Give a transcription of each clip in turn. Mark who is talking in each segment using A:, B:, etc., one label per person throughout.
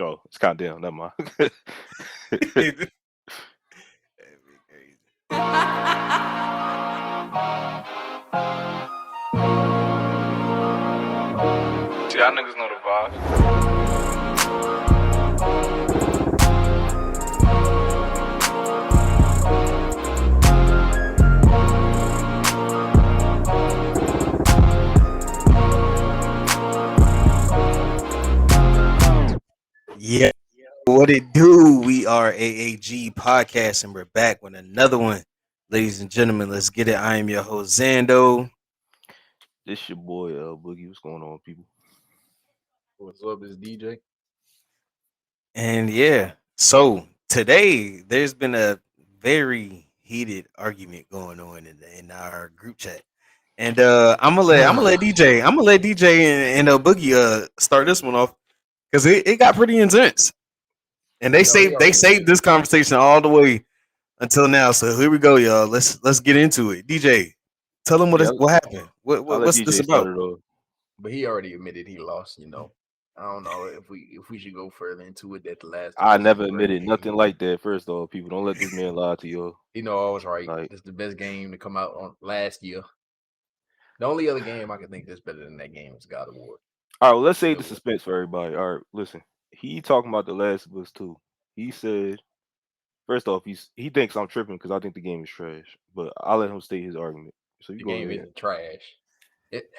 A: Oh, it's kind of down. Never mind.
B: That'd be crazy.
C: Y'all niggas know the vibes.
B: Yeah, what it do? We are AAG Podcast, and we're back with another one. Ladies and gentlemen, let's get it. I am your host, Zando.
A: This your boy Boogie. What's going on, people?
D: What's up? It's DJ.
B: And yeah, so today there's been a very heated argument going on in our group chat. And I'm gonna let DJ and Boogie start this one off because it got pretty intense. And they
D: You know, he already
B: saved
D: admitted.
B: this conversation all the way until now. So here we go, y'all. Let's get into it. DJ, tell them
A: Yeah,
B: what happened.
A: I'll let
B: What's this
A: DJ
B: about?
A: start it off.
D: But he already admitted he lost. I don't know if we should go further into it. That The Last of
A: I
D: Us is
A: never
D: a great
A: admitted nothing
D: game.
A: like that. First off, people don't let this man lie to you.
D: I was right.
A: Like,
D: It's the best game to come out on last year. The only other game I can think that's better than that game is God of War.
A: all right, well, let's save
D: So
A: the suspense for everybody. All right, listen. He talking about The Last of Us 2. He said, first off, he thinks I'm tripping because I think the game is trash. But I'll let him state his argument. So you
D: the
A: go
D: game
A: ahead.
D: isn't trash. It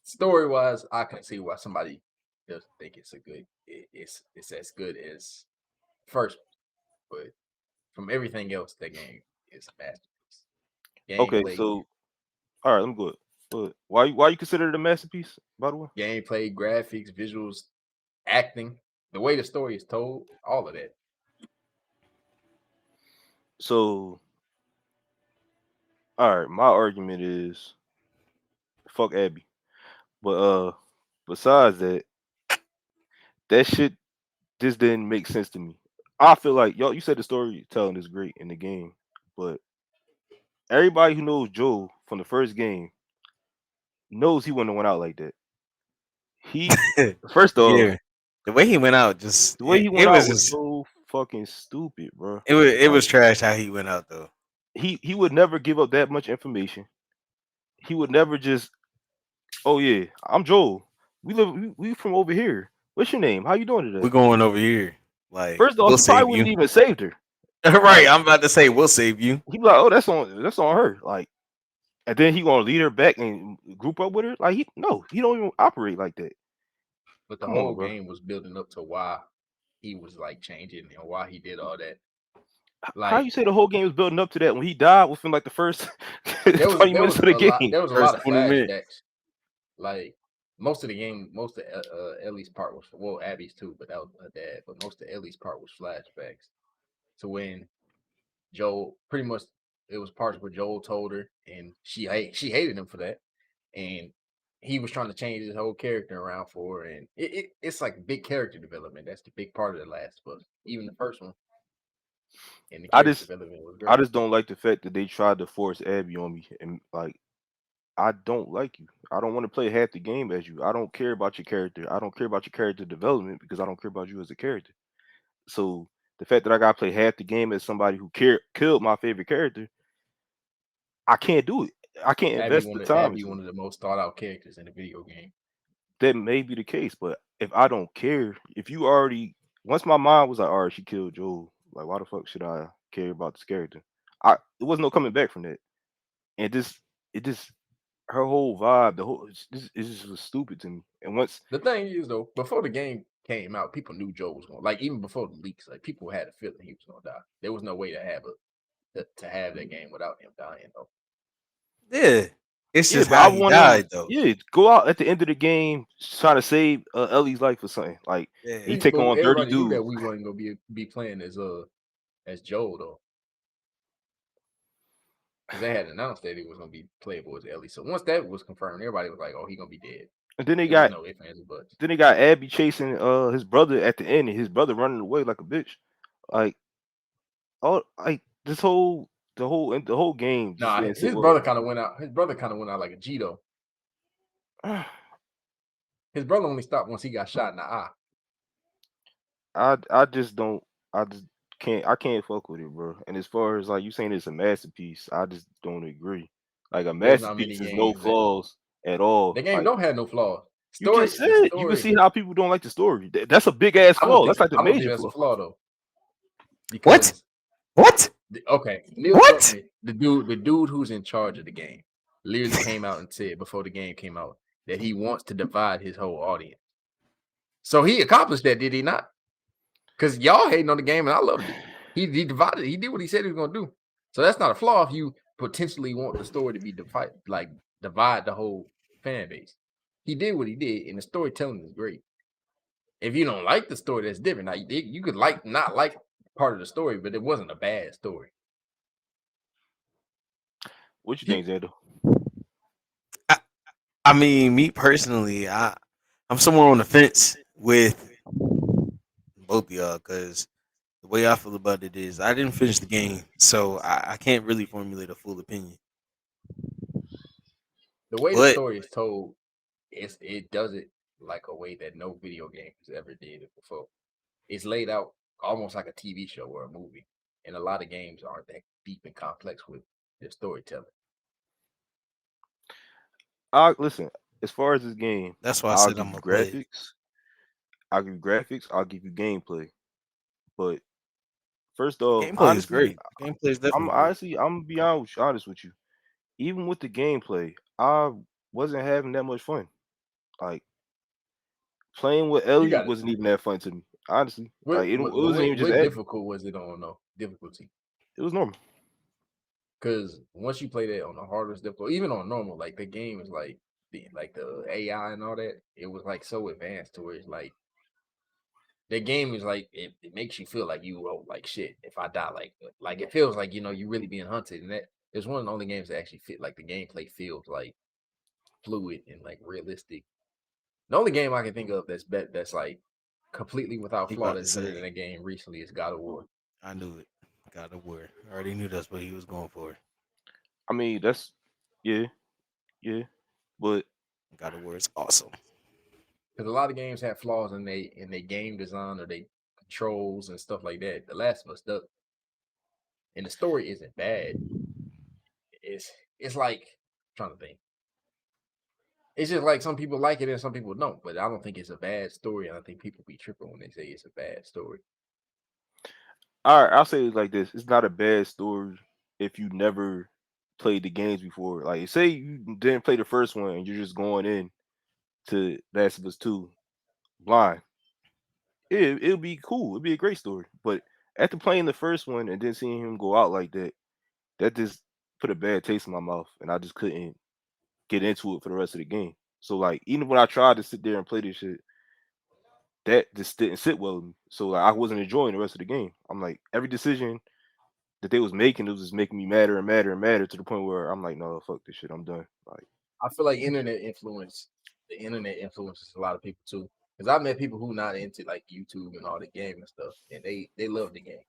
D: story wise, I can see why somebody doesn't think it's a good. It's as good as first, but from everything else, that game is a masterpiece.
A: Okay,
D: Gameplay,
A: so all right, let me go. But why you consider it a masterpiece? By the way,
D: graphics, visuals, acting, the way the story is told, all of that.
A: so all right, my argument is fuck Abby. But besides that, that shit just didn't make sense to me. I feel like y'all, you said the storytelling is great in the game, but everybody who knows Joel from the first game knows he wouldn't have went out like that. He first off,
B: Yeah, the way he went out, just
A: the way he
B: it
A: went
B: was
A: out was
B: just
A: so fucking stupid, bro.
B: it was
A: Like
B: trash how he went out though.
A: he would never give up that much information. He would never just, oh yeah, I'm Joel. We from over here. What's your name? How you doing
B: We're
A: today?
B: going over here. Like
A: First off,
B: we'll
A: he probably
B: save
A: wouldn't
B: you.
A: even saved her.
B: Right,
A: Like
B: I'm about to say we'll save you.
A: he'd be like, oh, that's on her. Like, and then he gonna lead her back and group up with her. Like he don't even operate like that.
D: But the
A: Come on,
D: whole
A: bro.
D: game was building up to why he was like changing and why he did all that.
A: How
D: Like
A: you say the whole game was building up to that when he died within like the first 20 minutes of the game?
D: there was a lot
B: First
D: of
B: 20 minutes.
D: flashbacks. Like most of the game, most of Ellie's part was Abby's too, but that was her dad. But most of Ellie's part was flashbacks. So when Joel pretty much it was parts where Joel told her, and she hated him for that, and he was trying to change his whole character around for her, and it's like big character development. That's the big part of the Last of Us, even the first one, and the
A: I
D: character
A: just
D: development was
A: I
D: great.
A: just don't like the fact that they tried to force Abby on me and like I don't like you. I don't want to play half the game as you. I don't care about your character. I don't care about your character development because I don't care about you as a character. So the fact that I gotta play half the game as somebody who killed my favorite character, I can't do it. I can't invest the time
D: Abby
A: into it.
D: one of the most thought out characters in the video game.
A: That may be the case, but if I don't care, if you already once my mind was like, all right, she killed Joel, like why the fuck should I care about this character? It was no coming back from that. And it just her whole vibe, the whole it just was stupid to me. And once
D: The thing is though, before the game came out, people knew Joe was going like even before the leaks, like people had a feeling he was gonna die. There was no way to have to have that game without him dying though.
B: Yeah, it's
A: yeah,
B: just
A: but I
B: how he
A: want him,
B: died though.
A: yeah, go out at the end of the game trying to save Ellie's life or something. Like he
B: Yeah,
A: take
D: But
A: on 30
D: everybody knew that
A: dudes.
D: we weren't gonna be playing as Joel though, because they had announced that he was gonna be playable as Ellie. So once that was confirmed, everybody was like, "Oh, he gonna be dead."
A: And then they
D: There was
A: got
D: no ifs ands or buts.
A: Abby chasing his brother at the end and his brother running away like a bitch. Like all like this whole the whole game just
D: Nah,
A: didn't sit
D: his
A: well
D: brother
A: with
D: kind of went out. His brother kind of went out like a G though.
A: me.
D: His brother only stopped once he got shot in the eye.
A: I just don't. I just can't. I can't fuck with it, bro. And as far as like you saying it's a masterpiece, I just don't agree. Like a
D: There's not many
A: masterpiece is no
D: games that
A: flaws at
D: the
A: all.
D: game
A: Like
D: don't have no flaws.
A: you just
D: The
A: said, you can
D: story.
A: see how people don't like the story. That's a big ass flaw. That's like the
D: I don't think
A: major
D: that's a
A: flaw.
D: flaw though,
B: What?
D: because
B: What?
D: okay, Neil
B: What?
D: Druckmann, the dude who's in charge of the game, literally came out and said before the game came out that he wants to divide his whole audience. So he accomplished that, did he not? Because y'all hating on the game and I loved it. He divided. He did what he said he was gonna do. So that's not a flaw if you potentially want the story to be divided, like divide the whole fan base. He did what he did, and the storytelling is great. If you don't like the story, that's different. Now you could not like part of the story, but it wasn't a bad story.
A: What you
D: He,
A: think, Xander?
B: I, I mean, me personally, I'm somewhere on the fence with both of y'all because the way I feel about it is I didn't finish the game, so I can't really formulate a full opinion.
D: the way the
B: But
D: story is told, it does it like a way that no video game has ever did it before. It's laid out almost like a TV show or a movie, and a lot of games aren't that deep and complex with their storytelling.
A: I listen. As far as this game,
B: that's why I
A: I'll
B: said
A: give
B: I'm
A: you
B: gonna play it.
A: graphics. I'll give you graphics. I'll give you gameplay. But first
B: The
A: off,
B: gameplay is
A: honestly,
B: great. The gameplay is definitely great.
A: I'm gonna be honest with you. Even with the gameplay, I wasn't having that much fun. Like playing with
D: You
A: Ellie
D: got it.
A: wasn't even that fun to me. Honestly, like it
D: But
A: wasn't even just
D: what
A: Abby.
D: difficult was it on though? Difficulty.
A: It was normal.
D: Because once you play that on the hardest difficult, even on normal, like the game is like the AI and all that, it was like so advanced to where it's like the game is like it makes you feel like you like shit if I die like it feels like you really being hunted, and that it's one of the only games that actually fit like the gameplay feels like fluid and like realistic. The only game I can think of that's like completely without
B: He
D: flaw
B: about to
D: that's better than
B: say,
D: a game recently is God of War.
B: I knew it. God of War. I already knew that's what he was going for.
A: I mean, that's yeah, yeah. But
B: God of War is awesome.
D: Because a lot of games have flaws in they game design or they controls and stuff like that. The Last of Us does, and the story isn't bad. It's like I'm trying to think. It's just like some people like it and some people don't. But I don't think it's a bad story. I think people be tripping when they say it's a bad story.
A: all right, I'll say it like this: it's not a bad story if you never played the games before. Like, say you didn't play the first one and you're just going in to Last of Us 2 blind. It'll be cool. It'll be a great story. But after playing the first one and then seeing him go out like that, that just put a bad taste in my mouth, and I just couldn't get into it for the rest of the game. So like, even when I tried to sit there and play this shit, that just didn't sit well with me. So like, I wasn't enjoying the rest of the game. I'm like, every decision that they was making, it was just making me madder and madder and madder to the point where I'm like, no, fuck this shit. I'm done. Like,
D: I feel like the internet influences a lot of people too. Because I've met people who not into like YouTube and all the game and stuff, and they love the game.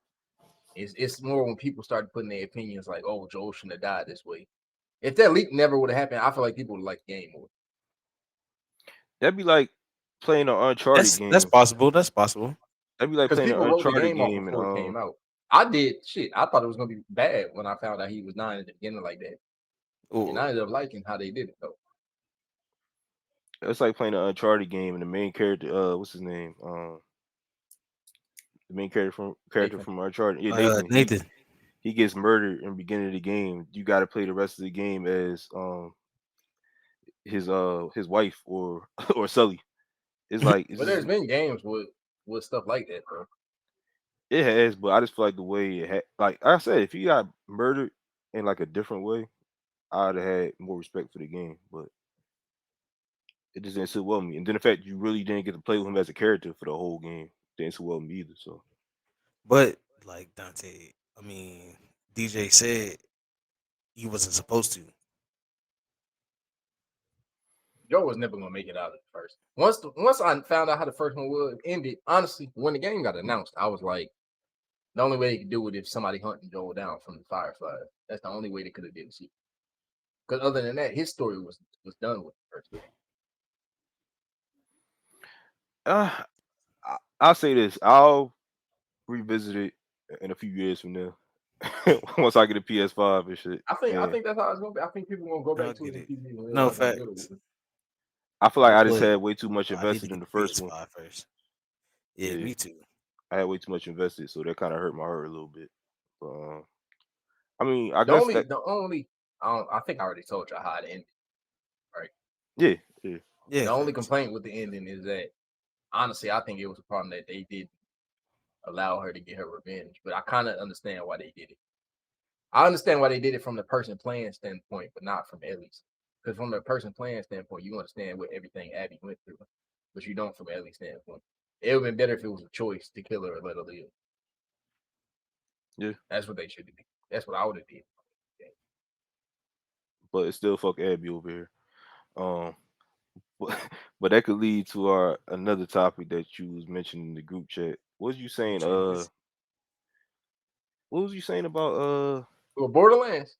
D: It's more when people start putting their opinions like, oh, Joel shouldn't have died this way. If that leak never would have happened, I feel like people would like the game more.
A: that'd be like playing an Uncharted
B: That's
A: game.
B: possible. That's possible.
A: That'd be like
D: Because
A: playing an
D: people wrote the
A: Uncharted
D: game off
A: game and
D: before it came out. I did shit. I thought it was gonna be bad when I found out he was dying at the beginning like that. And
B: Ooh,
D: I ended up liking how they did it though.
A: it's like playing an Uncharted game and the main character, what's his name? The main character
D: Nathan.
A: from Uncharted, yeah, Nathan.
B: Nathan.
A: He gets murdered in the beginning of the game. You got to play the rest of the game as his wife or or Sully. It's like it's
D: But there's
A: just
D: been games with stuff like that, bro.
A: it has, but I just feel like the way it had, like I said, if you got murdered in like a different way, I'd have had more respect for the game. But it just didn't sit well with me. And then the fact you really didn't get to play with him as a character for the whole game didn't sit well with me either. So
B: But like Dante, I mean, DJ said he wasn't supposed to.
D: Joe was never gonna make it out of the first. Once I found out how the first one was ended, honestly, when the game got announced, I was like, the only way they could do it if somebody hunting Joel down from the Fireflies. That's the only way they could have did it. Because other than that, his story was done with the first game.
A: uh, I'll say this. I'll revisit it in a few years from now. Once I get a PS5 and shit.
D: I
A: And
D: think that's how it's gonna be. I think people gonna go
B: I'll
D: back to it
B: get
D: and
B: it.
D: keep and
B: No
D: realize how good it
B: facts.
D: was.
A: I feel like
D: Like
A: I just
B: But
A: had way too much
B: I need to
A: invested in
B: get
A: the
B: the
A: first one.
B: PS5 first. Yeah,
A: Yeah,
B: me too.
A: I had way too much invested, so that kind of hurt my heart a little bit. But I mean, I
D: the
A: guess
D: only
A: that
D: the only I think I already told you how it ended, right?
A: yeah, yeah.
B: Yeah,
D: The only
B: facts.
D: complaint with the ending is that honestly, I think it was a problem that they did allow her to get her revenge. But I kind of understand why they did it. I understand why they did it from the person playing standpoint, but not from Ellie's. Because from the person playing standpoint, you understand what everything Abby went through, but you don't from Ellie's standpoint. It would have been better if it was a choice to kill her or let her live.
A: Yeah,
D: That's what they should have did. That's what I would have did.
A: but it's still fuck Abby over here. Um, but, but that could lead to our another topic that you was mentioning in the group chat. What was you saying?
B: Which is
A: What was you saying about
D: Well, Borderlands.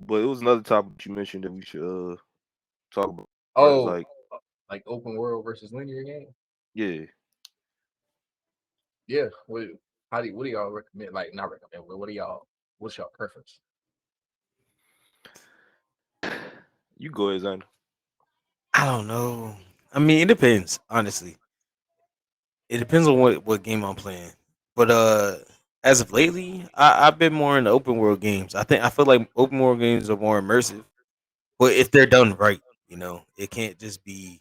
A: But it was another topic you mentioned that we should talk about. As far as
D: Oh,
A: like
D: like open world versus linear game.
A: yeah,
D: Yeah. What do y'all recommend? Like not recommend, but what do y'all what's y'all preference?
A: you go ahead, Xander.
B: I don't know. I mean, it depends. Honestly, it depends on what game I'm playing. But as of lately, I've been more in the open world games. I feel like open world games are more immersive. But if they're done right, it can't just be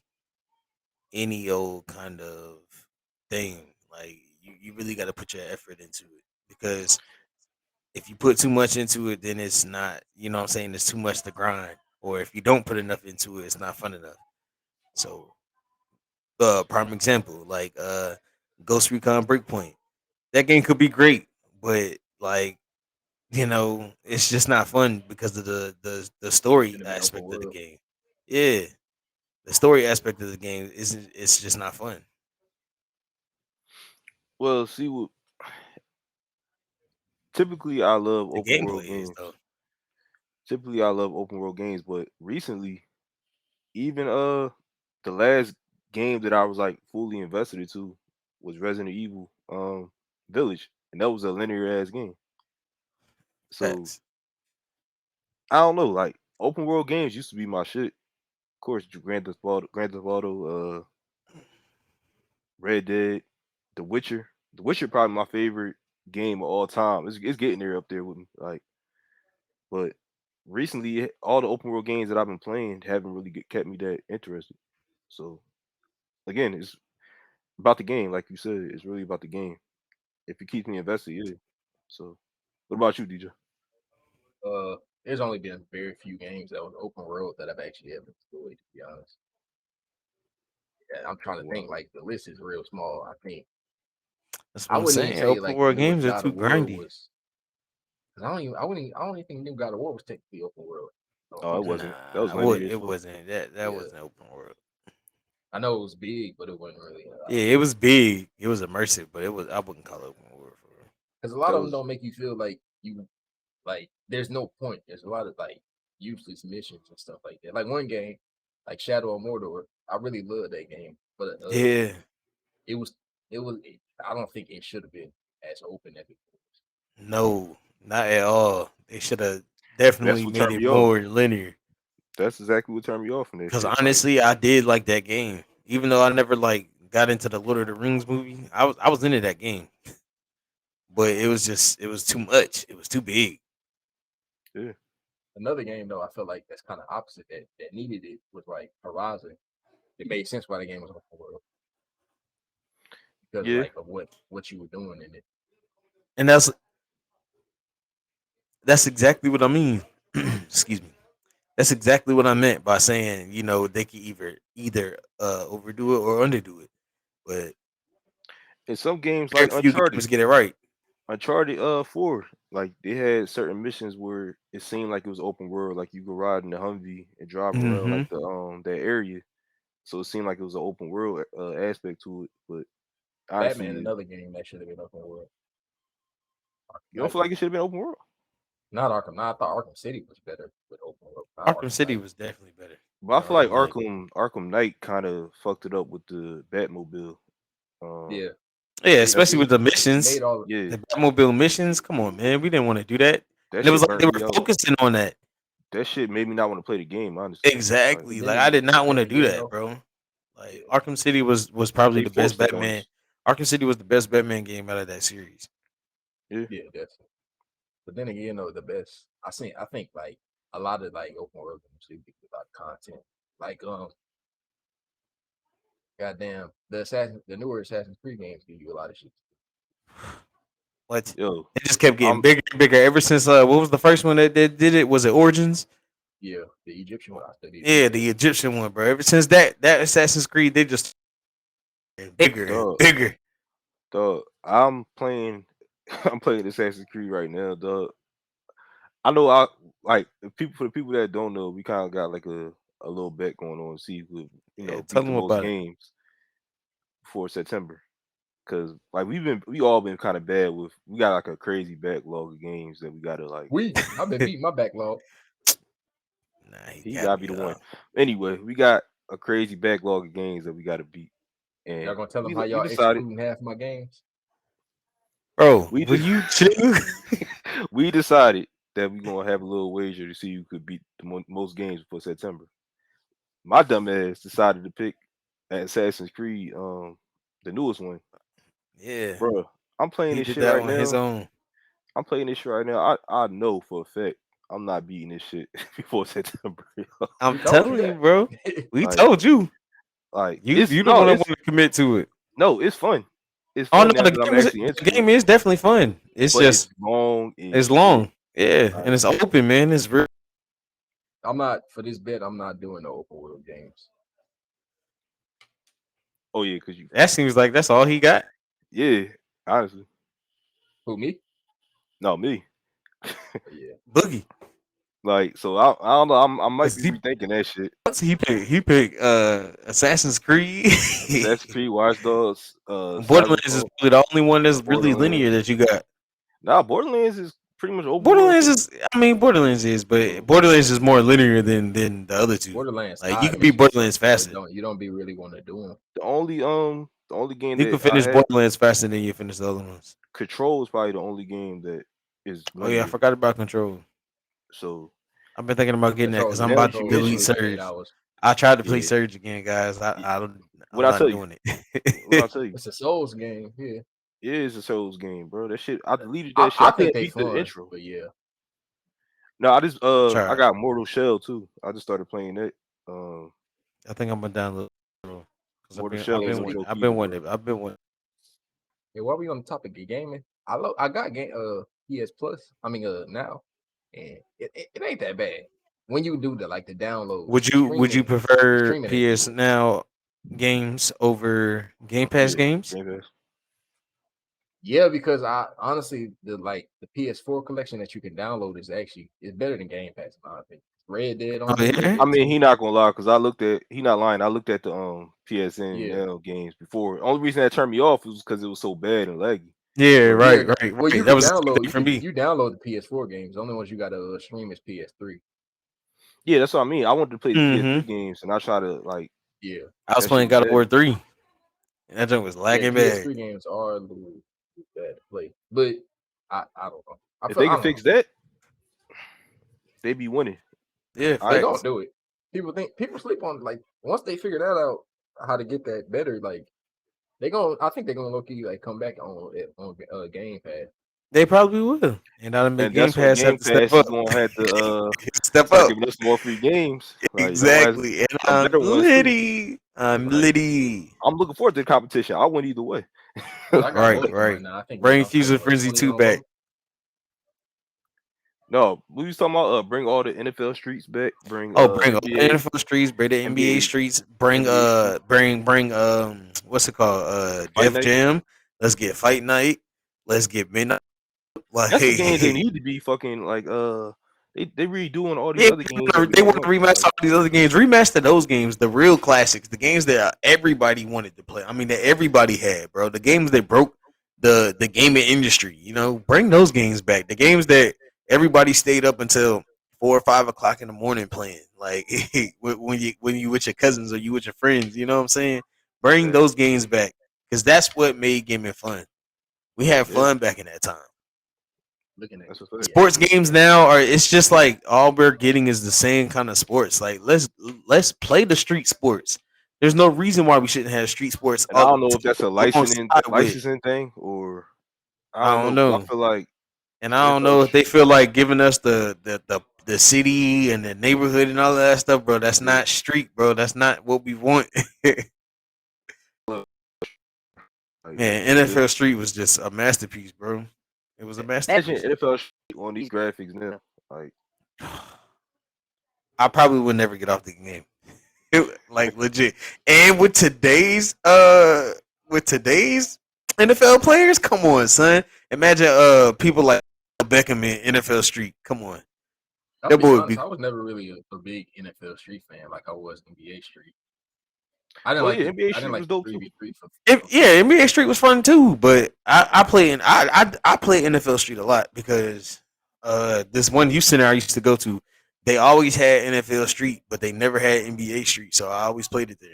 B: any old kind of thing. Like you really got to put your effort into it because if you put too much into it, then it's not. You know what I'm saying? It's too much to grind. Or if you don't put enough into it, it's not fun enough. So, prime example, like Ghost Recon Breakpoint. That game could be great, but like it's just not fun because of the story
D: Should have been open
B: aspect of the
D: world.
B: game. Yeah, the story aspect of the game isn't. It's just not fun.
A: Well, see, what typically I love
B: The
A: open world
B: gameplay is
A: games.
B: though.
A: Typically I love open world games, but recently, even the last game that I was like fully invested into was Resident Evil Village, and that was a linear ass game. So
B: Facts.
A: I don't know, like open world games used to be my shit. Of course, Grand Theft Auto, Red Dead, The Witcher. The Witcher probably my favorite game of all time. It's getting there up there with me. Like, but recently, all the open world games that I've been playing haven't really kept me that interested. So again, it's about the game, like you said. It's really about the game. If it keeps me invested, yeah. So, what about you, DJ?
D: Uh, there's only been very few games that was open world that I've actually ever enjoyed, to be honest. Yeah, I'm trying to think.
A: Wow.
D: Like the list is real small. I think
B: That's what
D: I
B: I'm
D: wouldn't even
B: saying.
D: say
B: Open
D: like the
B: world
D: newest
B: games are
D: God
B: too
D: of War
B: grindy.
D: was. Cause I don't even think new God of War was technically open world. No,
A: Oh, it wasn't. That was
B: Nah,
A: linear as
B: it
A: fuck.
B: wasn't. That
D: yeah,
B: wasn't open world.
D: I know it was big, but it wasn't really.
B: Yeah, it was big. It was immersive, but it was. I wouldn't call it open world for real.
D: Because a lot
A: That
D: of them
A: was
D: don't make you feel like you like. There's no point. There's a lot of like useless missions and stuff like that. Like one game, like Shadow of Mordor. I really loved that game, but
B: Yeah.
D: it was it was. I don't think it should have been as open as it was.
B: No, not at all. They should have
A: that's
B: definitely
A: what
B: made
A: turned
B: it
A: me off.
B: more linear.
A: That's exactly what turned me off from that
B: Because
A: shit. Like,
B: honestly, I did like that game, even though I never like got into the Lord of the Rings movie. I was into that game, but it was too much. It was too big.
A: yeah,
D: Another game though, I feel like that's kind of opposite that needed it was like Horizon. It made sense why the game was open world because
A: yeah.
D: like of what you were doing in it.
B: And that's exactly what I mean. Excuse me. That's exactly what I meant by saying, they could either overdo it or underdo it. But
A: In some games
B: very
A: like
B: few games get it right.
A: Uncharted 4, like they had certain missions where it seemed like it was open world, like you could ride in the Humvee and drive around
B: Hmm.
A: like the that area. So it seemed like it was an open world aspect to it. But
D: Batman,
A: honestly,
D: another game that should have been open world. Arkham
A: you don't
D: Knight.
A: feel like it should have been open world?
D: Not Arkham Knight. I thought Arkham City was better with open world. Not
B: Arkham
D: Arkham
B: City
D: Knight.
B: was definitely better.
A: But I feel like
B: Like,
A: Arkham Knight kind of fucked it up with the Batmobile.
D: Yeah,
B: yeah,
D: yeah.
A: That's
B: especially with
D: See,
B: the
D: it
B: missions,
D: made all.
A: yeah.
B: the Batmobile missions. Come on, man, we didn't want to do that,
A: That
B: and it was
A: shit
B: like they
A: burnt
B: were
A: me out.
B: focusing on that.
A: That shit made me not want to play the game. Honestly, like
B: Exactly. Like I did not
D: But
B: want
D: then
B: to do
D: again
B: that,
D: though,
B: bro.
D: yeah,
B: Like Arkham City was probably
A: they
B: the best
A: forced that on
B: Batman.
A: us.
B: Arkham City was the best Batman game out of that series.
A: Yeah.
D: yeah, definitely. But then again, though, the best I think like a lot of like open world games do get a lot of content. Like goddamn, the newer Assassin's Creed games give you a lot of shit.
B: What?
A: Yo,
B: It just kept getting
A: I'm
B: bigger and bigger ever since what was the first one that did it? Was it Origins?
D: Yeah, the Egyptian one I studied
B: Yeah,
D: did
B: the
D: that.
B: Egyptian one, bro. Ever since that Assassin's Creed, they just bigger and
A: dog,
B: bigger.
A: dog. I'm playing. I'm playing Assassin's Creed right now, dog. I know. I like for the people that don't know, we kind of got like a little bet going on. See who could,
B: Yeah, tell
A: beat the
B: them
A: most
B: about it.
A: games before September. Cause like we all been kind of bad with. We got like a crazy backlog of games that we gotta like.
D: I've been beating my backlog.
B: Nah, he
A: He
B: got
A: gotta be
B: me
A: the one.
B: off.
A: Anyway, we got a crazy backlog of games that we gotta beat,
D: Y'all
A: and
D: gonna tell them how
A: we
D: y'all
A: decided
D: excluding half my games?
B: Bro,
A: we
B: will
A: did,
B: you chill?
A: we decided that we gonna have a little wager to see who could beat the most games before September. My dumb ass decided to pick Assassin's Creed, the newest one,
B: Yeah,
A: bro. I'm playing
B: he
A: this
B: did
A: shit
B: that
A: right
B: on his
A: now.
B: own.
A: I'm playing this shit right now. I know for a fact I'm not beating this shit before September. Yo.
B: I'm
D: We told you
B: telling you,
D: that.
B: bro. We
A: Like,
B: told you. You
A: it's
B: you the
A: no,
B: one that
A: it's
B: want to commit to it.
A: no, it's fun. It's
B: Oh no,
A: fun now that I'm actually
B: the
A: into
B: game
A: it,
B: is definitely fun. It's
A: but it's
B: just
A: long as
B: it's
A: shit.
B: long. Yeah, and
A: Like,
B: it's open, man. It's real.
D: I'm not for this bet. I'm not doing no open world games.
A: oh yeah, cause you,
B: That seems like that's all he got.
A: yeah, honestly,
D: Who me?
A: no me.
D: Yeah.
B: Boogie.
A: Like, so I don't know. I might
B: 'Cause
A: be rethinking that shit.
B: he picked Assassin's Creed.
A: Assassin's Creed, Watch Dogs,
B: Borderlands is
A: Cyberpunk,
B: probably the only one that's really linear
A: Borderlands.
B: that you got.
A: Nah, Borderlands is pretty much open world
B: Borderlands
A: too.
B: is, I mean, Borderlands is, but
A: So
B: Borderlands is more linear than the other two.
D: Borderlands
B: Like you
D: high
B: can beat
D: missions,
B: Borderlands
D: but
B: faster.
D: you don't be really want to do them.
A: the only game
B: You can
A: that I
B: finish
A: have
B: Borderlands faster than you finish the other ones.
A: Control is probably the only game that is
B: Oh yeah, I
A: linear.
B: forgot about Control.
A: So
B: I've been thinking about getting that because I'm
A: now
B: about
A: that
B: to
A: you
B: delete
A: mention
D: Control
A: it,
D: is 8
B: Surge.
D: hours.
B: I tried to play
A: yeah.
B: Surge again, guys.
A: y-
B: I don't.
A: What
B: I'm
A: I
B: not
A: tell you?
B: doing
A: What I
B: it.
A: tell you?
D: It's a Souls game. Yeah.
A: It is a Souls game, bro. That shit, I deleted
D: I,
A: that shit.
D: I
A: I
D: think
A: couldn't
D: they
A: beat the
D: fun,
A: intro.
D: but yeah.
A: No,
B: I
A: I
B: tried.
A: got Mortal Shell too. I just started playing that.
B: I think I'm gonna download because
A: Mortal
B: I've
A: Shell
D: Hey,
A: ain't
B: been
A: no
B: wanting
A: joke
B: I've
A: either,
B: been
A: bro.
B: wanting I've been wanting.
D: while we on the topic of gaming, I got game PS Plus. I mean now, and it ain't that bad when you do the downloads.
B: Would you
D: The
B: prefer
D: streaming ain't
B: PS
D: good.
B: Now games over Game Pass
A: Yeah,
B: games?
A: Game Pass.
D: Yeah, because I honestly the PS4 collection that you can download is better than Game Pass in my opinion. Red Dead
B: Oh
D: on there a little
B: yeah.
A: I
D: bit
A: mean,
D: too.
A: he not gonna lie, cause I looked at he not lying. I looked at the PSN
D: Yeah,
A: now games before. Only reason that turned me off was because it was so bad and laggy.
B: Yeah,
A: But
D: yeah. Well,
B: right.
D: you
B: That
D: can
B: was the same
D: download
B: thing for me.
D: you download the PS4 games. The only ones you got to stream is PS3.
A: yeah, that's what I mean. I wanted to play the PS3
B: Mm-hmm.
A: games, and I try to like
D: Yeah,
B: I was
A: that shit
B: playing
A: was
B: God of War
A: bad.
B: 3. And that joint was
D: yeah. The
B: lagging bad.
D: PS3 games are a little bad to play, but I don't know.
A: If they
D: I
A: can
D: don't know.
A: fix that, they be winning.
B: Yeah,
A: I
D: They
A: ain't,
D: gonna
B: facts.
D: do it. People sleep on once they figure that out how to get that better. I think they're gonna low key come back on Game Pass.
B: They probably will. And that'll make
A: and
B: Game
A: that's when
B: Pass have
A: Game
B: to step
A: Pass is
B: up.
A: gonna have to
B: Step
A: start
B: up.
A: giving us more free games. Like y'all has
B: Exactly. And
A: some
B: I'm
A: better ones too.
B: litty. I'm
A: Like
B: litty.
A: I'm looking forward to the competition. I win either way.
D: Cause I got
B: Right,
D: both of them right
B: right.
D: now. I think we
B: Bring
D: gonna spend
B: Fuser
D: what
B: Frenzy
D: 20
B: 2
D: on both.
B: back.
A: No, we was talking about bring all the NFL streets back. Bring
B: Oh, bring all the
A: NBA,
B: NFL streets, bring the NBA
A: NBA,
B: streets, bring
A: NBA streets,
B: bring what's it called?
A: fight
B: Def
A: night.
B: Jam. Let's get Fight Night. Let's get Midnight. Like
A: That's the games they need to be fucking like they redoing all these
B: yeah,
A: other games that we
B: they
A: don't
B: want to
A: know.
B: remaster
A: Like
B: all these other games. Remaster those games, the real classics, the games that everybody wanted to play. I mean, that everybody had, bro. The games that broke the gaming industry. You know, bring those games back. The games that everybody stayed up until 4 or 5 o'clock in the morning playing. Like when you with your cousins or you with your friends, you know what I'm saying? Bring
A: Exactly.
B: those games back because that's what made gaming fun. We had
A: Yeah,
B: fun back in that time.
D: Looking at
A: that's a
D: this
A: fact.
B: Sports
D: PS3
B: games
D: game.
B: now are it's just like all we're getting is the same kind of sports. Like let's play the street sports. There's no reason why we shouldn't have street sports
A: And I don't know if that's a
B: alongside with.
A: licensing thing or I
B: I
A: don't
B: don't
A: know because I
B: know.
A: feel like
B: And I don't
A: NFL.
B: know if they feel like giving us the city and the neighborhood and all of that stuff, bro. That's
A: Yeah,
B: not street, bro. That's not what we want.
A: like
B: Man,
A: the,
B: NFL Street was just a masterpiece, bro. It was a
A: imagine
B: masterpiece.
A: NFL on these graphics now. Like
B: I probably would never get off the game. Like legit. And with today's NFL players, come on, son. Imagine people like Beckham in NFL Street. Come on.
D: I'll
B: That
D: be
B: boy would
D: honest,
B: be
D: I was never really a big NFL Street fan like I was NBA Street. I didn't
A: oh
D: like
A: yeah,
D: the
A: NBA
D: I didn't
A: Street
D: like
A: was
D: the
A: dope
D: three
A: too.
D: v three for
B: Yeah, NBA Street was fun too, but I play in I play NFL Street a lot because this one Houston I used to go to, they always had NFL Street, but they never had NBA Street, so I always played it there.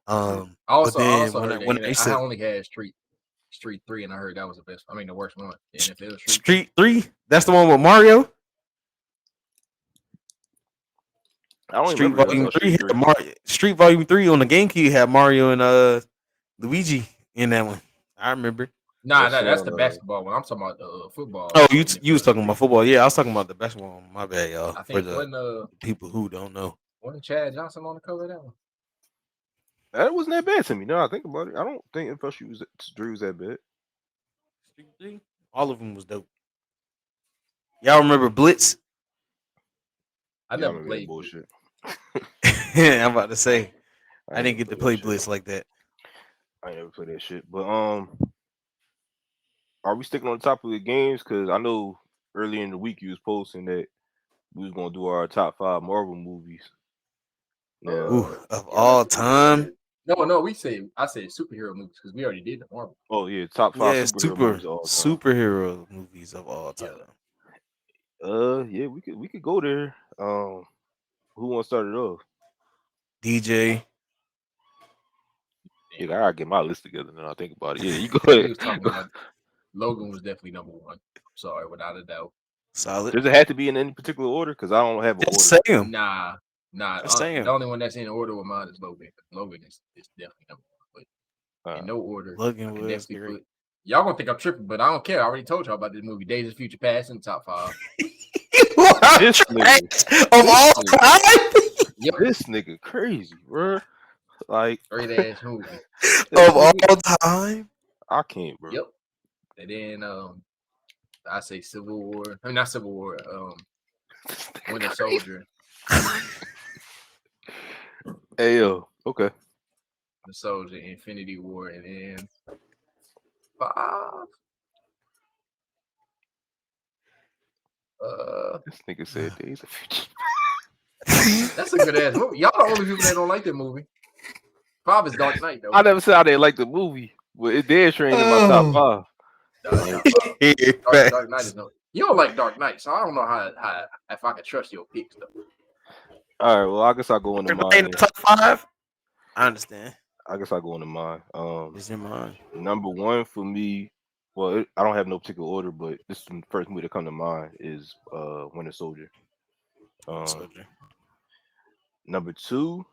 A: Yeah.
B: But
D: I
B: then
D: also heard
B: when I
D: that
B: used
D: I
B: to
D: only had Street 3 and I heard that was the best. I mean the worst one. The NFL Street.
B: Street 3, that's the one with Mario.
A: I don't even
B: Street
A: remember
B: Volume
A: NFL Street
B: 3
A: three.
B: had Street Volume 3 on the GameCube had Mario and Luigi in that one. I remember.
D: Nah,
A: That
D: that's the
A: sound
D: basketball one. I'm talking about football
B: Oh, you was
D: NFL
B: talking
D: Street.
B: about football. Yeah, I was talking about the basketball one. My bad, y'all.
D: I
B: For
D: think
B: the people who don't know.
D: wasn't Chad Johnson on the cover of that one?
A: that wasn't that bad to me. No, I think about it. I don't think NFL Street was that bad.
B: Street 3, all of them was dope. Y'all remember Blitz?
D: I
A: Yeah, I
D: never
A: remember that
D: played Blitz.
A: bullshit.
B: I'm about to say
A: I
B: I
A: ain't
B: didn't
A: never
B: get to
A: played that
B: play
A: shit.
B: Blitz like that.
A: I ain't never played that shit. But are we sticking on the top of the games? Because I know earlier in the week you was posting that we was gonna do our top 5 Marvel movies. Now,
B: Ooh, of
D: Yeah, let's
B: all
D: do that.
B: time,
D: No, I said superhero movies because we already did the Marvel.
A: oh yeah, top 5
B: yeah,
A: superhero movies of all time.
B: superhero movies of all
D: Yeah.
B: time.
A: Yeah, we could go there. Who wants to start it off?
B: DJ,
A: Yeah, I gotta get my list together. Now I think about it. Yeah, you go
D: Like we
A: ahead.
D: was talking about, Logan was definitely number one. Sorry, without a doubt.
B: solid.
A: Does it have to be in any particular order? Because I don't have an
B: Just
A: order.
B: say him.
D: Nah.
B: Just say
D: The
B: him.
D: only one that's in order with mine is Logan. Logan is definitely number one. But in no order, I
B: Logan
D: can
B: was
D: definitely
B: great.
D: put. Y'all gonna think I'm tripping, but I don't care. I already told y'all about this movie, Days of Future Past, in the top 5.
B: You are
A: This
B: trash
A: nigga,
B: of all
A: nigga,
B: time.
D: Yep,
A: this nigga crazy, bro. Like
D: great ass movie.
A: this
B: Of all
A: nigga,
B: time.
A: I can't, bro.
D: Yep. And then I say Civil War. I mean not Civil War.
A: This nigga
D: Winter
A: crazy.
D: Soldier.
A: Hey yo, okay.
D: The Soldier, Infinity War, and then 5.
A: This nigga said Days of Future.
D: That's a good ass movie. Y'all the only people that don't like that movie. 5 is Dark Knight though.
A: I never said I didn't like the movie, but it did train in my top 5.
D: Dark Knight is no. You don't like Dark Knight, so I don't know how if I can trust your picks though.
A: All right, well I guess I'll go into mine.
B: In the top 5. I understand.
A: I guess I'll go into mine.
B: It's in mine.
A: Number 1 for me. Well, I don't have no particular order, but this is the first movie that come to mind is Winter Soldier.
B: Soldier.
A: Number 2,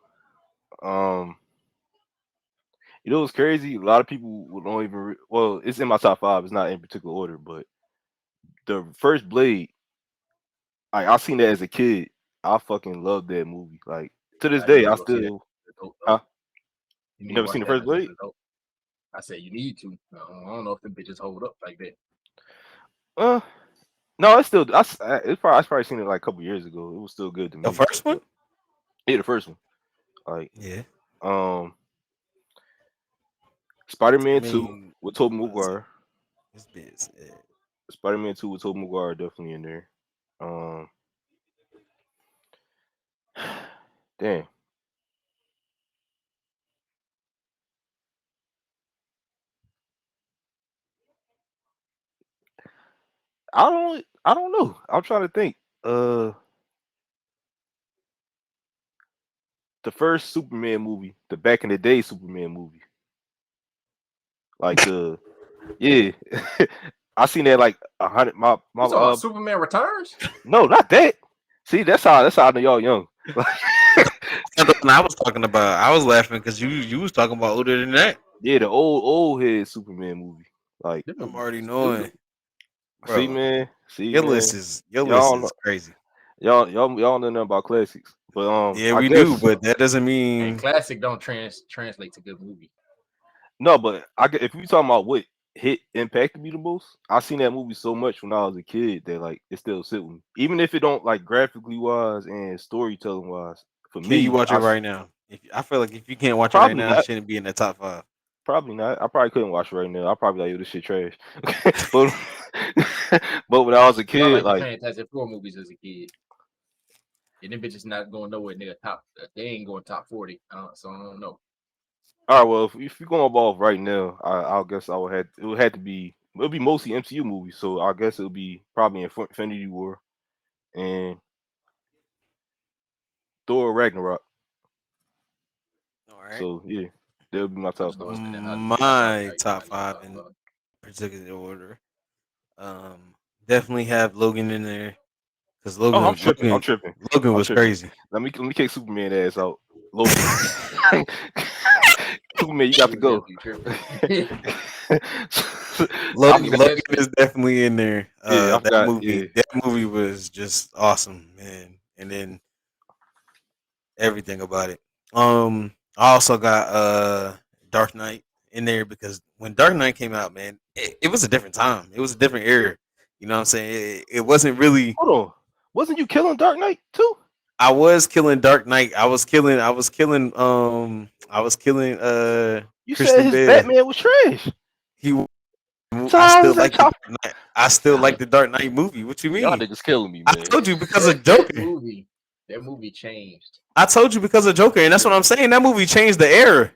A: you know what's crazy? A lot of people don't even. Well, it's in my top 5. It's not in particular order, but the first Blade. I seen that as a kid. I fucking love that movie. Like to this
D: Now, you
A: day,
D: need
A: I
D: to go see that.
A: still.
D: Adult,
A: Huh?
D: You
A: You
D: need to
A: never
D: watch
A: seen the
D: that
A: first
D: as an
A: Blade?
D: adult. I said you need to. I don't know if the bitches hold up like that.
A: Uh, no, it's still. I probably seen it like a couple years ago. It was still good to me.
B: The first one?
A: Yeah, the first one. Like,
B: Yeah.
A: Spider-Man 2 with Tobey Maguire.
B: This bitch.
A: Spider-Man 2 with Tobey Maguire definitely in there. Damn. I don't know. I'm trying to think. Uh, the first Superman movie, the back in the day Superman movie, like the yeah, I seen that like 100. My
D: You talking about Superman Returns?
A: no, not that. See, that's how I know y'all young.
B: That's what I was talking about. I was laughing because you was talking about older than that.
A: Yeah, the old head Superman movie. Like,
D: Them
B: I'm
D: movies
B: already
D: was good.
B: knowing, bro.
A: see
B: Your
A: man,
B: list is your list
A: y'all
B: is crazy.
A: y'all know nothing about classics. But
B: Yeah,
A: I
B: we do,
A: guess
B: but that doesn't
D: Hey,
B: mean
D: classic don't translate to good movie.
A: no, but if we talking about what hit impacted me the most, I seen that movie so much when I was a kid that like it still sit with me, even if it don't like graphically wise and storytelling wise. For
B: can you
A: me,
B: watch it right now? I feel like if you can't watch it right
A: probably
B: now, it
A: not.
B: shouldn't be in the top 5.
A: Probably not. I probably couldn't watch it right now. I probably like, yo, this shit trash. but but when I was a
D: I
A: kid,
D: like the
A: like,
D: Fantastic Four movies as a kid. And them bitches not going nowhere, nigga. They ain't going top 40. So I don't know.
A: all right, well, if you're going off right now, I guess it would have to be it'll be mostly MCU movies. So I guess it'll be probably Infinity War and Thor Ragnarok.
B: All right.
A: So yeah, that'll be my
D: I
A: top
D: was gonna
A: five.
D: say that. That's
B: My top
D: your
B: 5
D: top
B: in
D: five.
B: particular order. Definitely have Logan in there because
A: Oh, I'm
B: Logan
A: tripping. I'm
B: Logan
A: tripping.
B: Logan
A: I'm
B: was
A: tripping.
B: crazy.
A: Let me kick Superman ass out. Logan. Superman, you got
D: You
A: to
D: was
A: go.
D: definitely tripping.
A: I
B: Logan,
A: forgot.
B: Logan is definitely in there.
A: Yeah, I
B: That
A: forgot.
B: movie
A: Yeah.
B: that movie was just awesome, man. And then everything about it. I also got Dark Knight in there because when Dark Knight came out, man, it was a different time. It was a different era. You know what I'm saying? It wasn't really.
A: Hold on. Wasn't you killing Dark Knight too?
B: I was killing Dark Knight. I was killing
A: You said
B: Christian
A: his
B: Bale.
A: Batman was trash.
B: He
A: So
B: I
A: how
B: still
A: is that
B: like the
A: y'all?
B: Dark Knight. I still like the Dark Knight movie. What you
A: Y'all
B: mean?
A: niggas killing me,
B: I
A: man.
B: told you because of
D: that
B: Joker.
D: movie, that movie changed.
B: I told you because of Joker, and that's what I'm saying. That movie changed the era.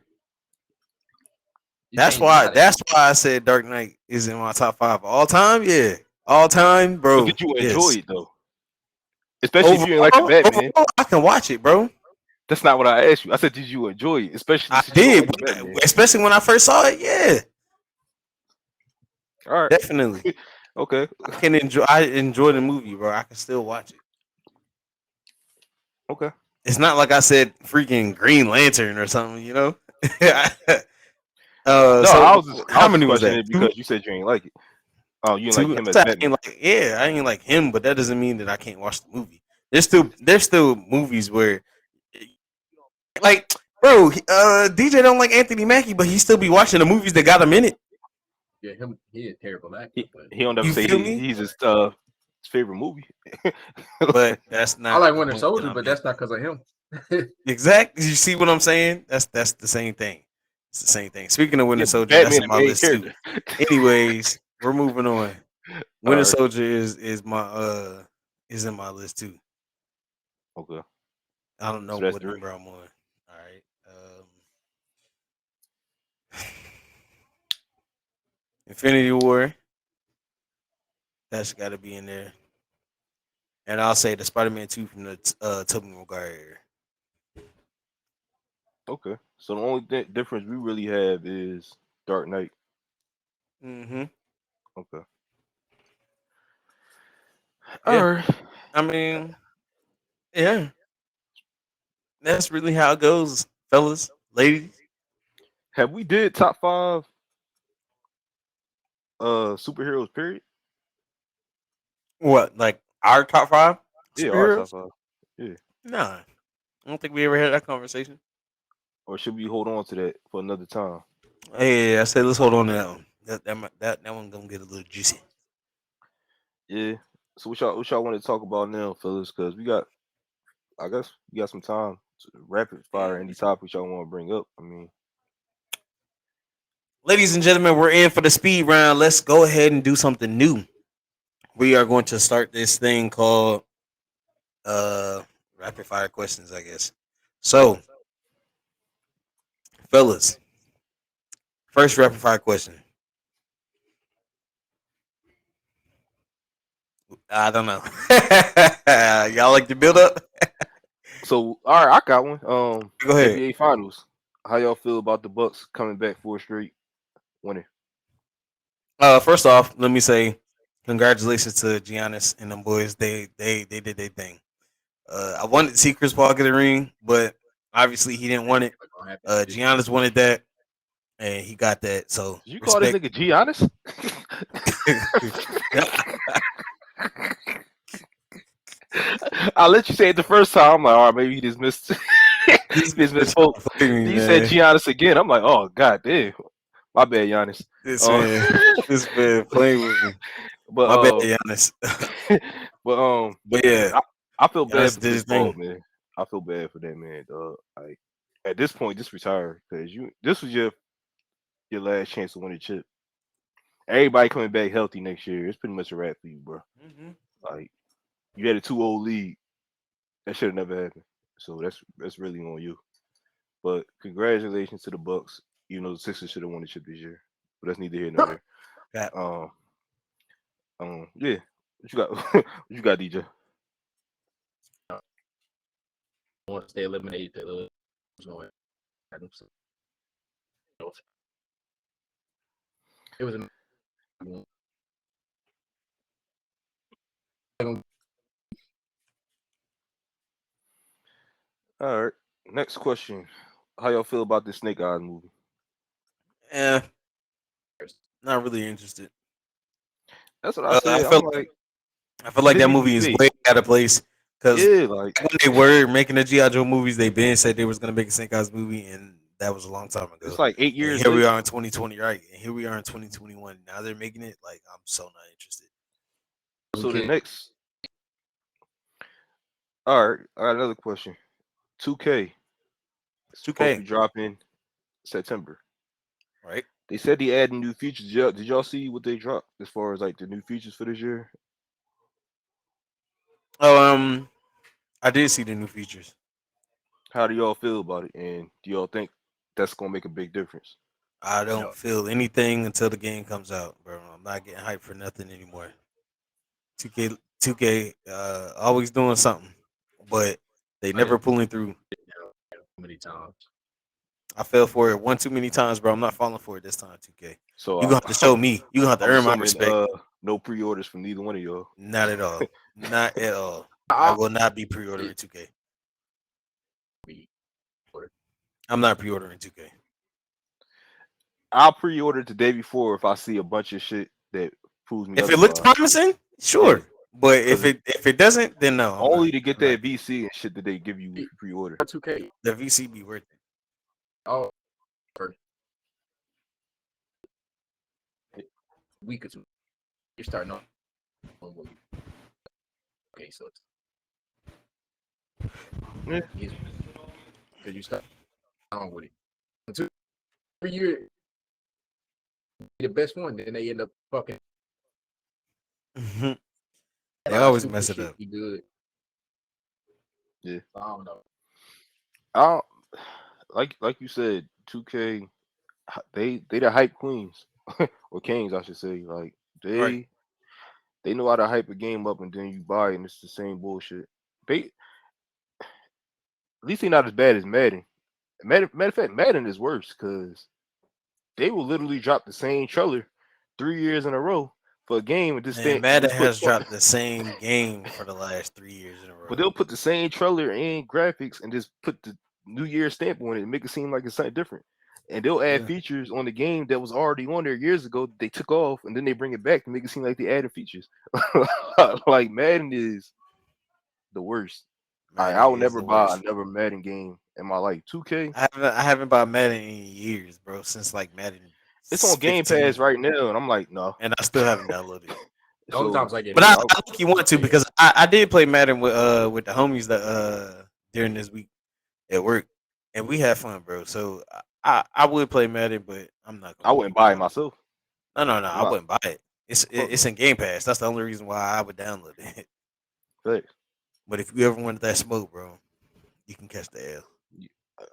D: You changed
B: That's why I said Dark Knight is in my top 5 all time. Yeah, all time,
A: But
B: bro.
A: did you enjoy
B: Yes.
A: it though? Especially if you didn't like the Batman.
B: Overall, I can watch it, bro.
A: That's not what I asked you. I said, did you enjoy it? Especially
B: I
A: since you don't
B: did,
A: like the Batman.
B: especially when I first saw it. Yeah,
A: All right.
B: definitely.
A: Okay.
B: I enjoy the movie, bro. I can still watch it.
A: Okay.
B: It's not like I said freaking Green Lantern or something, you know.
A: No,
B: So
A: I
B: how
A: was just
B: many was
A: questioning
B: that?
A: it because you said you ain't like it. Oh, you didn't like
B: Two.
A: him
B: I
A: as
B: said I ain't
A: Batman.
B: like, yeah, I ain't like him, but that doesn't mean that I can't watch the movie. There's still movies where, like, bro, DJ don't like Anthony Mackie, but he still be watching the movies that got him in it.
D: Yeah, he a terrible actor,
A: He
D: but
A: he don't ever
B: You
A: say
B: feel me?
A: he's his favorite movie.
B: But that's
D: I
B: not
D: like
B: the
D: Winter
B: point that
D: Soldier,
B: I'm
D: but
B: making.
D: that's not because of him.
B: Exactly. You see what I'm saying? That's the same thing. It's the same thing. Speaking of Winter
A: Yeah,
B: Soldier, that's
A: Batman
B: in
A: the
B: my
A: main
B: list too.
A: character.
B: Anyways, we're moving on.
A: All
B: Winter
A: right.
B: Soldier is in my list too.
A: Okay.
B: I don't know
A: So that's
B: what
A: three.
B: number I'm on. All right. Infinity War. That's got to be in there. And I'll say the Spider-Man 2 from the Tobey Maguire era.
A: Okay. So the only difference we really have is Dark Knight.
B: Mm-hmm.
A: Okay.
B: Yeah.
A: All right.
B: I mean, yeah. That's really how it goes, fellas, ladies.
A: Have we did top five superheroes period?
B: What, like our top 5
A: Yeah, our top
B: superheroes?
A: five. Yeah.
B: Nah. I don't think we ever had that conversation.
A: Or should we hold on to that for another time?
B: Hey, I said let's hold on to that one. That one gonna get a little juicy.
A: Yeah. So what y'all want to talk about now, fellas? Because I guess we got some time to rapid fire
B: Damn.
A: any topics y'all want to bring up. I mean,
B: Ladies and gentlemen, we're in for the speed round. Let's go ahead and do something new. We are going to start this thing called rapid fire questions, I guess. So, fellas, first rapid fire question. I don't know. Y'all like the build up?
A: So all right, I got one.
B: Go ahead.
A: NBA Finals. How y'all feel about the Bucks coming back for a straight winning?
B: First off, let me say congratulations to Giannis and them boys. They did their thing. I wanted to see Chris Paul get a ring, but obviously he didn't want it.
D: Not gonna happen this year.
B: Giannis wanted that, and he got that. So
A: Did you call this
B: respect.
A: nigga Giannis? I'll let you say it the first time. I'm like, all right, maybe he just missed.
B: This
A: he just
B: bitch
A: misspoke.
B: play me,
A: Then you said
B: man.
A: Giannis again. I'm like, oh god damn, my bad, Giannis.
B: This
A: Uh,
B: man, this man playing with me.
A: but
B: My bad, Giannis.
A: but
B: But yeah,
A: I feel bad
B: Giannis
A: for
B: did
A: Chris
B: his
A: Paul,
B: thing.
A: man. I feel bad for that man, dog. Like at this point, just retire because this was your last chance to win a chip. Everybody coming back healthy next year. It's pretty much a wrap for you, bro. Like you had a 2-0 lead. That should have never happened. So that's really on you. But congratulations to the Bucks. You know the Sixers should have won the chip this year. But that's neither here nor there.
B: Yeah.
A: Yeah. What you got? What you got, DJ?
D: Once they eliminated the it was
A: All right. Next question. How y'all feel about this Snake Eyes movie?
B: Yeah, not really interested.
A: That's what I said.
B: I
A: I'm
B: feel
A: like,
B: like that
A: Disney be
B: movie is
A: fake.
B: way out of place because
A: Yeah, like
B: when they were making the GI Joe movies, they been said they was gonna make a Snake Eyes movie, and that was a long time ago.
A: it's like 8
B: And
A: years
B: here we
A: late.
B: are in 2020, right? And here we are in 2021. Now they're making it. Like I'm so not interested.
A: So the
D: okay.
A: next, all right, I got another question. 2K is supposed to
B: 2K,
A: be dropping September.
B: right?
A: They said they added new features. Did y'all see what they dropped as far as like the new features for this year?
B: Oh, I did see the new features.
A: How do y'all feel about it? And do y'all think that's gonna make a big difference?
B: I don't
D: No.
B: feel anything until the game comes out, bro. I'm not getting hyped for nothing anymore. 2K, always doing something, but they
D: I
B: never
D: didn't
B: pulling through.
D: too many times.
B: I fell for it one too many times, bro. I'm not falling for it this time, 2K.
A: So
B: You gonna have to show me. You gonna have to
A: I'm
B: earn my
A: assuming
B: respect.
A: no pre-orders from neither one of y'all.
B: Not at all. Not at all. I
D: I'll
B: will not be pre-ordering 2K.
D: be
B: I'm not pre-ordering 2K.
A: I'll pre-order it the day before if I see a bunch of shit that proves me
B: If it looks
A: otherwise.
B: promising,
A: Yeah,
B: sure. But
A: because
B: if it doesn't, then no, I'm not.
A: only to get
B: I'm not
A: that
B: getting
A: VC and shit that they give you if you pre-order.
D: 2K.
B: the VC be worth it.
D: Oh, for a week or two, you're starting off. Okay, so
A: Yeah.
D: because you start on with it. Until every year, the best one, then they end up fucking.
B: Mhm.
D: A
B: They
D: lot of
B: always
D: stupid
B: mess it
D: shit
B: up.
D: be good.
A: Yeah.
D: I don't know.
A: I don't, like you said, 2K they the hype queens or kings, I should say. Like
B: Right.
A: they know how to hype a game up and then you buy it and it's the same bullshit. They at least they not as bad as Madden. Matter of fact, Madden is worse because they will literally drop the same trailer 3 years in a row for a game and just
B: Man,
A: think
B: Madden
A: just put
B: has dropped the same game for the last 3 years in a
A: but
B: row.
A: they'll put the same trailer and graphics and just put the New Year stamp on it and make it seem like it's something different. And they'll add
B: Yeah.
A: features on the game that was already on there years ago. They took off and then they bring it back to make it seem like they added features. Like Madden is the worst. I
B: Madden
A: will
B: is
A: never
B: the
A: buy
B: worst.
A: another Madden game in my life. 2K,
B: I haven't bought Madden in years, bro. Since like Madden
A: it's on Game
B: 15,
A: Pass right now, and I'm like, no.
B: and I still haven't downloaded it.
D: The only
A: So
D: times I get
B: But
A: yeah,
B: I think you want to because I did play Madden with the homies that during this week at work, and we had fun, bro. So I would play Madden, but I'm not
A: I
B: gonna
A: wouldn't buy it
B: download.
A: myself.
B: No,
A: I'm
B: I
A: not
B: wouldn't buy it.
A: fuck
B: It's
A: no.
B: in Game Pass. That's the only reason why I would download it.
A: Facts.
B: But if you ever wanted that smoke, bro, you can catch the L,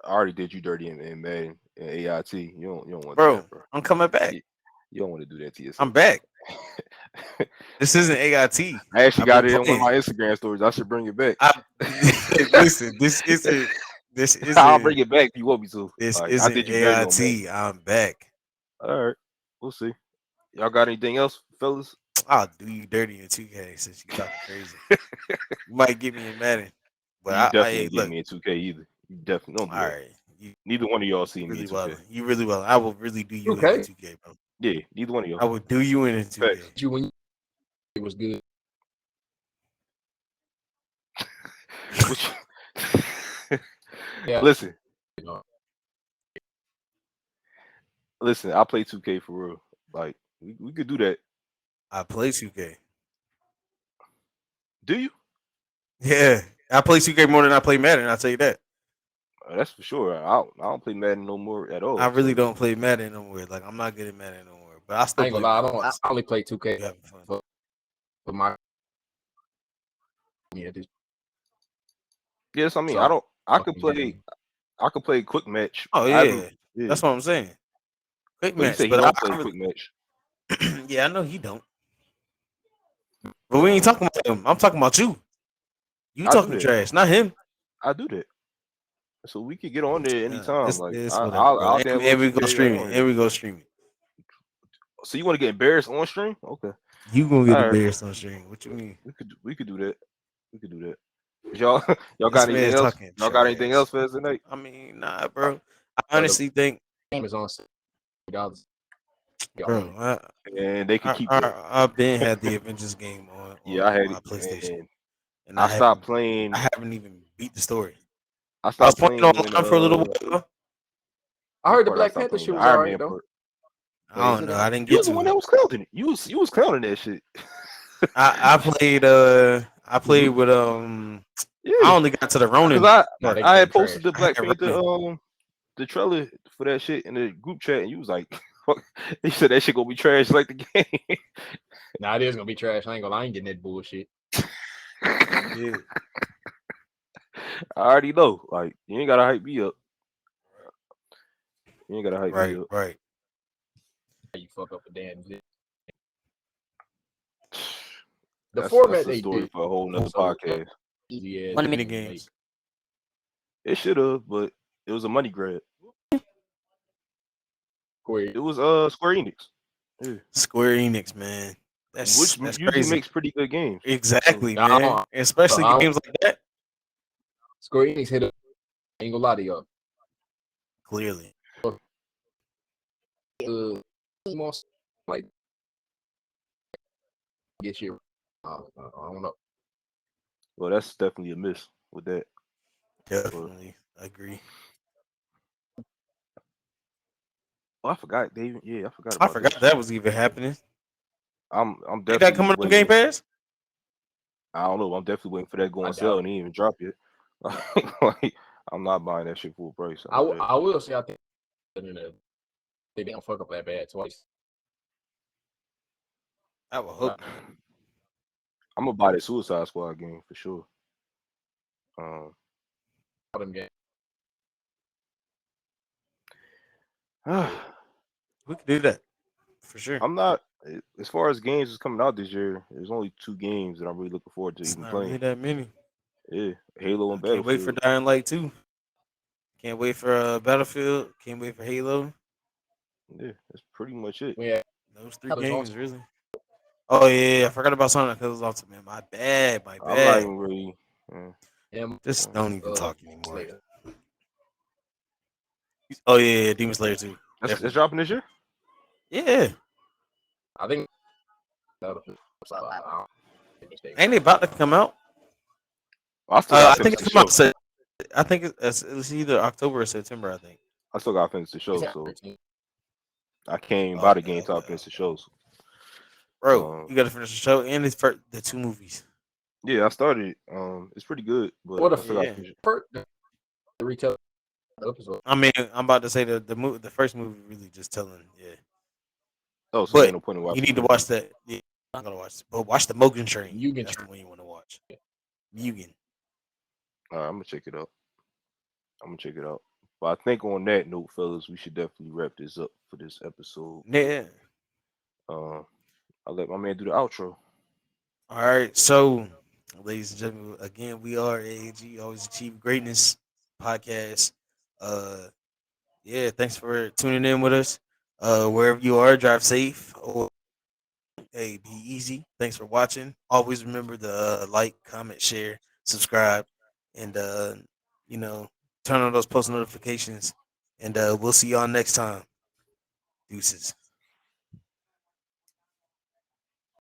A: I already did you dirty in Madden and AIT. You don't want to do
B: bro.
A: that, bro.
B: I'm coming back.
A: You don't want to do that to
B: I'm
A: yourself, bro.
B: back. This isn't AIT.
A: I actually
B: I've been
A: got it in one of
B: playing.
A: my Instagram stories. I should bring it back.
B: Listen, this isn't. This
A: I'll bring
B: isn't.
A: it back if you want me to.
B: This
A: Like, I
B: isn't
A: did you dirty on that.
B: AIT. I'm back.
A: All right, we'll see. Y'all got anything else, fellas?
B: I'll do you dirty in 2K since you talking crazy. You might get me in Madden, but
A: You definitely
B: I
A: ain't get
B: look.
A: me in 2K either. You definitely don't do
B: All
A: that.
B: right, you
A: Neither one of y'all see me in
B: really
A: 2K.
B: well. You really well. I will really do you in
D: Okay.
B: 2K, bro.
A: Yeah, neither one of
B: I
A: y'all.
B: will do you in 2K.
A: Facts.
D: You when it was good.
A: Which,
D: Yeah.
A: listen,
D: You know,
A: listen. I play 2K for real. Like, we could do that.
B: I play 2K.
A: Do you?
B: Yeah, I play 2K more than I play Madden. I'll tell you that.
A: That's for sure. I don't play Madden no more at all.
B: I really
A: So
B: don't play Madden no more. Like I'm not good at Madden no more. But I
D: I
B: still
D: ain't
B: play
D: gonna lie.
B: Madden.
D: I only play 2K
B: You having fun?
D: for my this
A: yes, I mean,
D: so
A: I could
D: fucking
A: play.
D: game.
A: I could play quick match.
B: Oh
A: I haven't.
B: yeah,
A: Yeah,
B: that's what I'm saying. Quick
A: but he
B: match,
A: said he
B: but
A: don't play
B: I
A: quick match.
B: really, yeah, I know he don't. But we ain't
A: Um,
B: talking about him. I'm talking about you. You
A: I do
B: talking
A: that.
B: trash, not him.
A: I do that. So we could get on there anytime. Like
B: It's whatever,
A: I'll
B: bro.
A: download
B: And we go
A: 2K right
B: stream
A: on
B: it.
A: here.
B: And we go stream it.
A: So you want to get embarrassed on stream? Okay.
B: You gonna get
A: All right.
B: embarrassed on stream? What you mean?
A: We could do that. We could do that. Y'all y'all
B: This
A: got
B: man
A: anything
B: is
A: else?
B: talking
A: Y'all got anything else
B: trash.
A: for us tonight?
B: I mean, nah, bro. I
D: So the
B: honestly think,
D: game is on $60. You own
B: bro,
D: it.
A: And they could keep that.
B: I've been had the Avengers game
A: Yeah, I
B: on
A: had
B: my
A: it.
B: PlayStation,
A: And
B: and
A: I stopped playing.
B: I haven't even beat the story.
A: I
B: I was
A: stopped
B: playing
A: playing when
B: online for a little while.
D: I
A: what
D: heard the
A: part I
D: Black
A: stopped
D: Panther
A: playing?
D: shit
A: The
D: was
A: Iron
D: alright
A: Man
D: though.
A: part.
B: I
A: Was
B: don't
A: it
B: know. I didn't
A: you
B: get
A: was the
B: to
A: one
B: it.
A: that was clowning it. You was clowning that shit.
B: I played with I
A: Yeah.
B: only got to the
A: Cause
B: Ronin
D: No,
B: part.
D: they
A: I had
D: getting
A: posted
D: trash.
A: the
B: I had
A: Black Panther
B: Ronin.
A: the trailer for that shit in the group chat and you was like fuck. He said that shit gonna be trash like the game.
D: Nah, it is gonna be trash. I ain't gonna lie, I ain't getting that bullshit.
B: Yeah.
A: I already know. Like you ain't gotta hype me up. You ain't gotta hype me up.
B: Right.
D: You fuck up a damn zip. The
A: That's
D: format
A: a
D: they
A: story
D: did
A: for a whole nother
D: so
A: podcast.
D: easy as
B: One of
D: it
B: mini
D: can make.
B: games.
A: It should have, but it was a money grab.
D: Quick.
A: It was Square Enix. Yeah.
B: Square Enix, man.
A: Which
B: That's
A: usually
B: crazy.
A: makes pretty good games. So,
B: Exactly,
D: Nah,
B: man. Especially
D: I don't-
B: games like that.
D: Square Enix hit up. Ain't gonna lie to y'all.
B: Clearly.
D: More like get shit. I don't know.
A: well, that's definitely a miss with that. But,
B: Definitely agree.
A: oh, I forgot, David. Yeah, I forgot
B: I
A: about
B: forgot
A: that.
B: that was even happening.
A: I'm
B: Ain't that
A: definitely
B: coming on
A: waiting.
B: Game Pass?
A: I don't know. I'm definitely waiting for that to go
D: I
A: on sale
D: doubt
A: and it ain't even drop yet. Like, I'm not buying that shit full price. I know that.
D: I will say I think they don't fuck up that bad twice.
B: I would hope.
A: I'm gonna buy the Suicide Squad game for sure.
D: All them games.
B: We could do that for sure.
A: I'm not as far as games is coming out this year. There's only 2 games that I'm really looking forward to
B: It's
A: even
B: not
A: playing.
B: really that many.
A: Yeah, Halo and
B: I can't wait for
A: Battlefield.
B: Dying Light 2. Can't wait for Battlefield. Can't wait for Halo.
A: Yeah, that's pretty much it.
D: We had
B: Those 3
D: Colors
B: games,
D: Ultimate.
B: really. Oh yeah, I forgot about Sonic Colors Ultimate. My bad.
A: I'm not even really.
D: them.
B: Just don't even talk anymore.
D: Slayer.
B: Oh yeah, Demon Slayer 2.
A: That's dropping this year.
B: Yeah.
D: I think.
B: Ain't it about to come out?
A: I still got
B: I
A: to
B: think
A: finish
B: it's
A: the
B: come
A: show.
B: out. I think it's either October or September. I think.
A: I still got to finish the show,
D: It's
A: so
D: 13.
A: I can't even buy the game till I
B: Okay.
A: finish the shows.
B: Bro, you got to finish the show and it's for the 2 movies.
A: Yeah, I started. It's pretty good, but
D: What
A: I still got to finish it.
D: The retail episode.
B: I mean, I'm about to say the first movie really just telling, yeah.
A: Oh, so there ain't
B: But
A: no point in
B: you
A: watching.
B: need to watch that. Yeah, I'm gonna watch. But watch the Mugen Train.
D: Mugen
B: That's
D: Train.
B: the one you want to watch. Mugen.
A: All right, I'm gonna check it out. But I think on that note, fellas, we should definitely wrap this up for this episode.
B: Yeah.
A: I'll let my man do the outro.
B: All right, so ladies and gentlemen, again, we are AAG, Always Achieve Greatness podcast. Uh, yeah, thanks for tuning in with us. Wherever you are, drive safe or hey, be easy. Thanks for watching. Always remember to like, comment, share, subscribe, and you know, turn on those post notifications. And we'll see y'all next time. Deuces.